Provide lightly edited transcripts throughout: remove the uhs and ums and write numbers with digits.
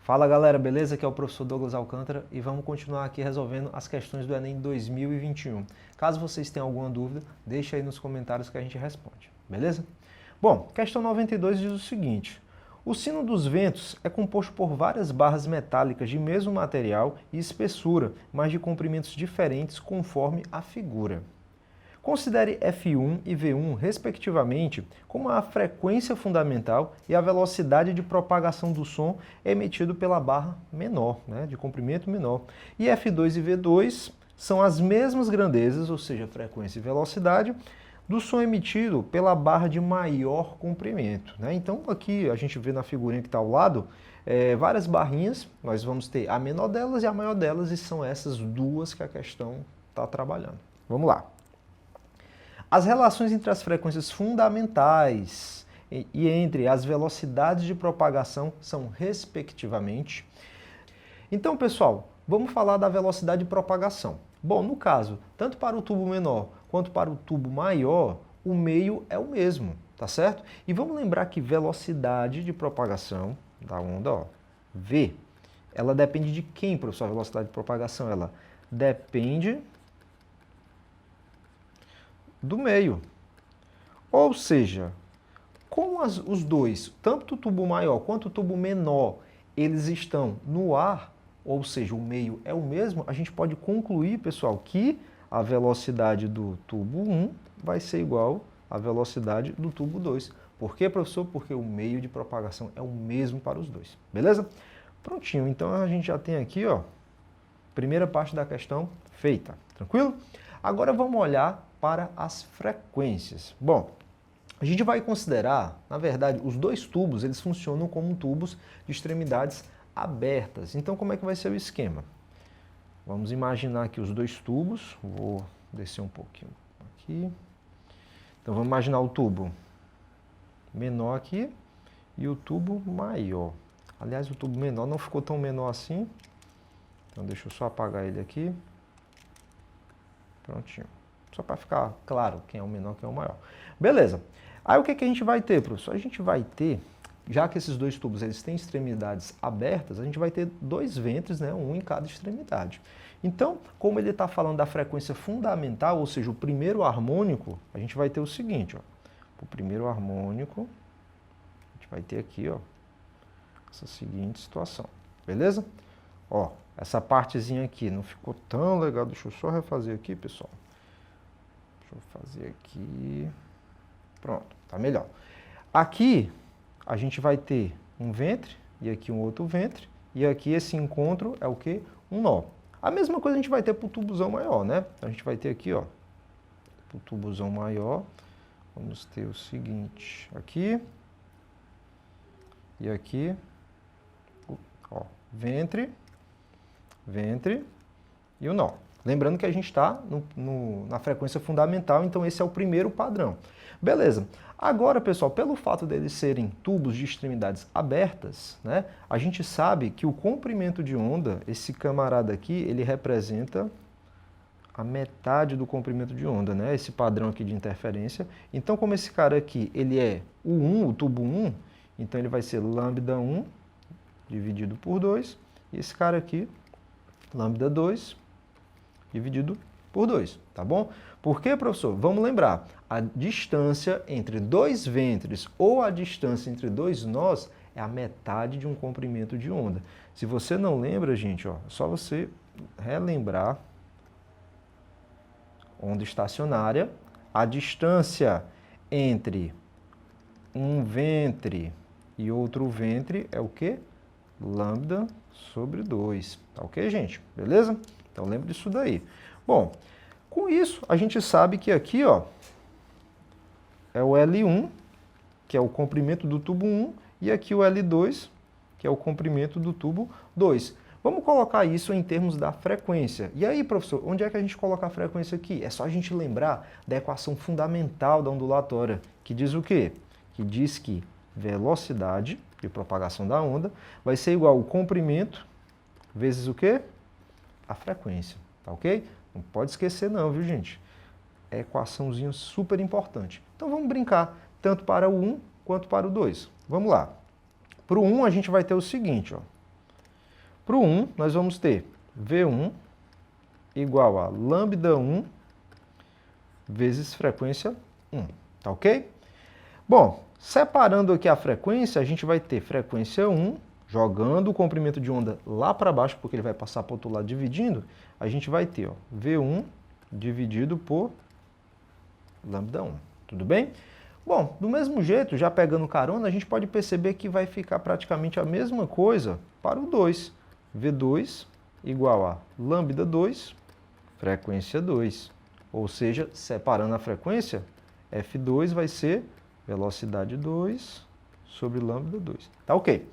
Fala galera, beleza? Aqui é o professor Douglas Alcântara e vamos continuar aqui resolvendo as questões do Enem 2021. Caso vocês tenham alguma dúvida, deixa aí nos comentários que a gente responde, beleza? Bom, questão 92 diz o seguinte: o sino dos ventos é composto por várias barras metálicas de mesmo material e espessura, mas de comprimentos diferentes conforme a figura. Considere F1 e V1, respectivamente, como a frequência fundamental e a velocidade de propagação do som emitido pela barra menor, de comprimento menor. E F2 e V2 são as mesmas grandezas, ou seja, frequência e velocidade, do som emitido pela barra de maior comprimento. Então, aqui a gente vê na figurinha que está ao lado, várias barrinhas, nós vamos ter a menor delas e a maior delas, e são essas duas que a questão está trabalhando. Vamos lá. As relações entre as frequências fundamentais e entre as velocidades de propagação são, respectivamente. Então, pessoal, vamos falar da velocidade de propagação. Bom, no caso, tanto para o tubo menor quanto para o tubo maior, o meio é o mesmo, tá certo? E vamos lembrar que velocidade de propagação da onda, V, ela depende de quem, professor? A velocidade de propagação, ela depende do meio. Ou seja, como os dois, tanto o tubo maior quanto o tubo menor, eles estão no ar, ou seja, o meio é o mesmo, a gente pode concluir, pessoal, que a velocidade do tubo 1 vai ser igual à velocidade do tubo 2. Por quê, professor? Porque o meio de propagação é o mesmo para os dois. Beleza? Prontinho. Então a gente já tem aqui, primeira parte da questão feita. Tranquilo? Agora vamos olhar para as frequências. Bom, a gente vai considerar, na verdade, os dois tubos, eles funcionam como tubos de extremidades abertas. Então, como é que vai ser o esquema? Vamos imaginar aqui os dois tubos. Vou descer um pouquinho aqui. Então, vamos imaginar o tubo menor aqui e o tubo maior. Aliás, o tubo menor não ficou tão menor assim. Então, deixa eu só apagar ele aqui. Prontinho. Só para ficar claro quem é o menor e quem é o maior. Beleza. Aí o que a gente vai ter, professor? A gente vai ter, já que esses dois tubos eles têm extremidades abertas, a gente vai ter dois ventres, um em cada extremidade. Então, como ele está falando da frequência fundamental, ou seja, o primeiro harmônico, a gente vai ter o seguinte, o primeiro harmônico, a gente vai ter aqui, essa seguinte situação. Beleza? Essa partezinha aqui não ficou tão legal. Deixa eu só refazer aqui, pessoal. Deixa eu fazer aqui. Pronto, tá melhor. Aqui a gente vai ter um ventre e aqui um outro ventre. E aqui esse encontro é o quê? Um nó. A mesma coisa a gente vai ter para o tubuzão maior, Então a gente vai ter aqui, para o tubuzão maior, vamos ter o seguinte, aqui e aqui, ventre e o nó. Lembrando que a gente está na frequência fundamental, então esse é o primeiro padrão. Beleza. Agora, pessoal, pelo fato deles serem tubos de extremidades abertas, a gente sabe que o comprimento de onda, esse camarada aqui, ele representa a metade do comprimento de onda, esse padrão aqui de interferência. Então, como esse cara aqui, ele é o 1, o tubo 1, então ele vai ser lambda 1 dividido por 2, e esse cara aqui, lambda 2 dividido por 2, tá bom? Por quê, professor? Vamos lembrar, a distância entre dois ventres ou a distância entre dois nós é a metade de um comprimento de onda. Se você não lembra, gente, é só você relembrar onda estacionária, a distância entre um ventre e outro ventre é o quê? Lambda sobre 2, tá ok, gente? Beleza? Então, lembre disso daí. Bom, com isso, a gente sabe que aqui, é o L1, que é o comprimento do tubo 1, e aqui o L2, que é o comprimento do tubo 2. Vamos colocar isso em termos da frequência. E aí, professor, onde é que a gente coloca a frequência aqui? É só a gente lembrar da equação fundamental da ondulatória, que diz o quê? Que diz que velocidade de propagação da onda vai ser igual ao comprimento vezes o quê? A frequência, tá ok? Não pode esquecer não, viu, gente? É equaçãozinha super importante. Então vamos brincar, tanto para o 1 quanto para o 2. Vamos lá. Para o 1 a gente vai ter o seguinte, Para o 1, nós vamos ter V1 igual a lambda 1 vezes frequência 1, tá ok? Bom, separando aqui a frequência, a gente vai ter frequência 1, jogando o comprimento de onda lá para baixo, porque ele vai passar para o outro lado dividindo, a gente vai ter ó, V1 dividido por lambda 1, tudo bem? Bom, do mesmo jeito, já pegando carona, a gente pode perceber que vai ficar praticamente a mesma coisa para o 2. V2 igual a lambda 2, frequência 2. Ou seja, separando a frequência, F2 vai ser velocidade 2 sobre lambda 2. Tá ok?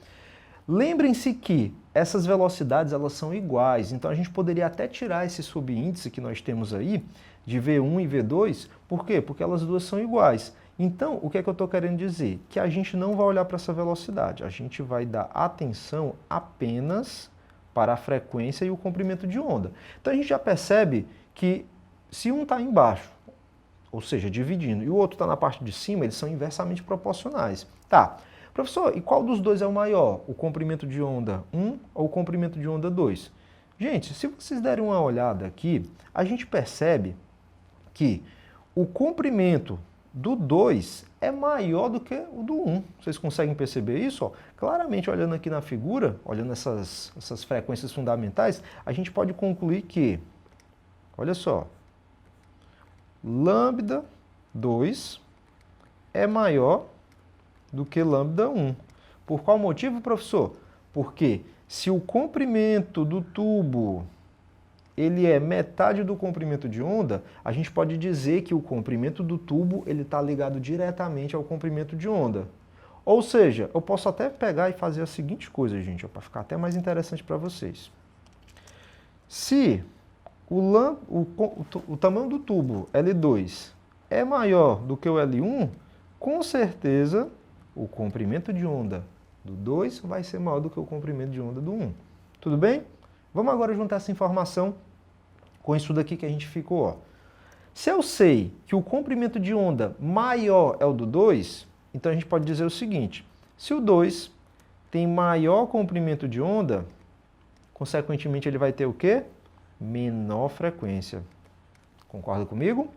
Lembrem-se que essas velocidades elas são iguais, então a gente poderia até tirar esse subíndice que nós temos aí, de V1 e V2, por quê? Porque elas duas são iguais. Então, o que é que eu estou querendo dizer? Que a gente não vai olhar para essa velocidade, a gente vai dar atenção apenas para a frequência e o comprimento de onda. Então a gente já percebe que se um está embaixo, ou seja, dividindo, e o outro está na parte de cima, eles são inversamente proporcionais. Tá, professor, e qual dos dois é o maior? O comprimento de onda 1 ou o comprimento de onda 2? Gente, se vocês derem uma olhada aqui, a gente percebe que o comprimento do 2 é maior do que o do 1. Vocês conseguem perceber isso? Ó? Claramente, olhando aqui na figura, olhando essas frequências fundamentais, a gente pode concluir que, olha só, lambda 2 é maior do que lambda 1. Por qual motivo, professor? Porque se o comprimento do tubo ele é metade do comprimento de onda, a gente pode dizer que o comprimento do tubo ele está ligado diretamente ao comprimento de onda. Ou seja, eu posso até pegar e fazer a seguinte coisa, gente, para ficar até mais interessante para vocês. Se o tamanho do tubo L2 é maior do que o L1, com certeza o comprimento de onda do 2 vai ser maior do que o comprimento de onda do 1. Tudo bem? Vamos agora juntar essa informação com isso daqui que a gente ficou. Ó. Se eu sei que o comprimento de onda maior é o do 2, então a gente pode dizer o seguinte, se o 2 tem maior comprimento de onda, consequentemente ele vai ter o quê? Menor frequência. Concorda comigo?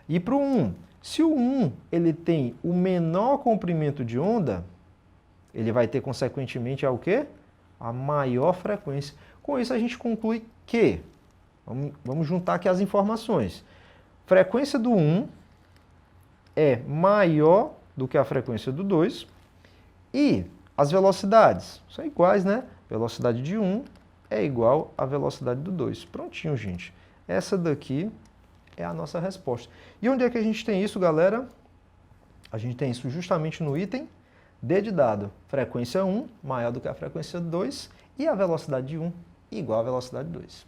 E para o 1, se o 1 ele tem o menor comprimento de onda, ele vai ter consequentemente o quê? A maior frequência. Com isso a gente conclui que, vamos juntar aqui as informações, frequência do 1 é maior do que a frequência do 2 e as velocidades são iguais, né? Velocidade de 1 é igual à velocidade do 2. Prontinho, gente. Essa daqui é a nossa resposta. E onde é que a gente tem isso, galera? A gente tem isso justamente no item D de dado. Frequência 1 maior do que a frequência 2 e a velocidade de 1 igual à velocidade 2.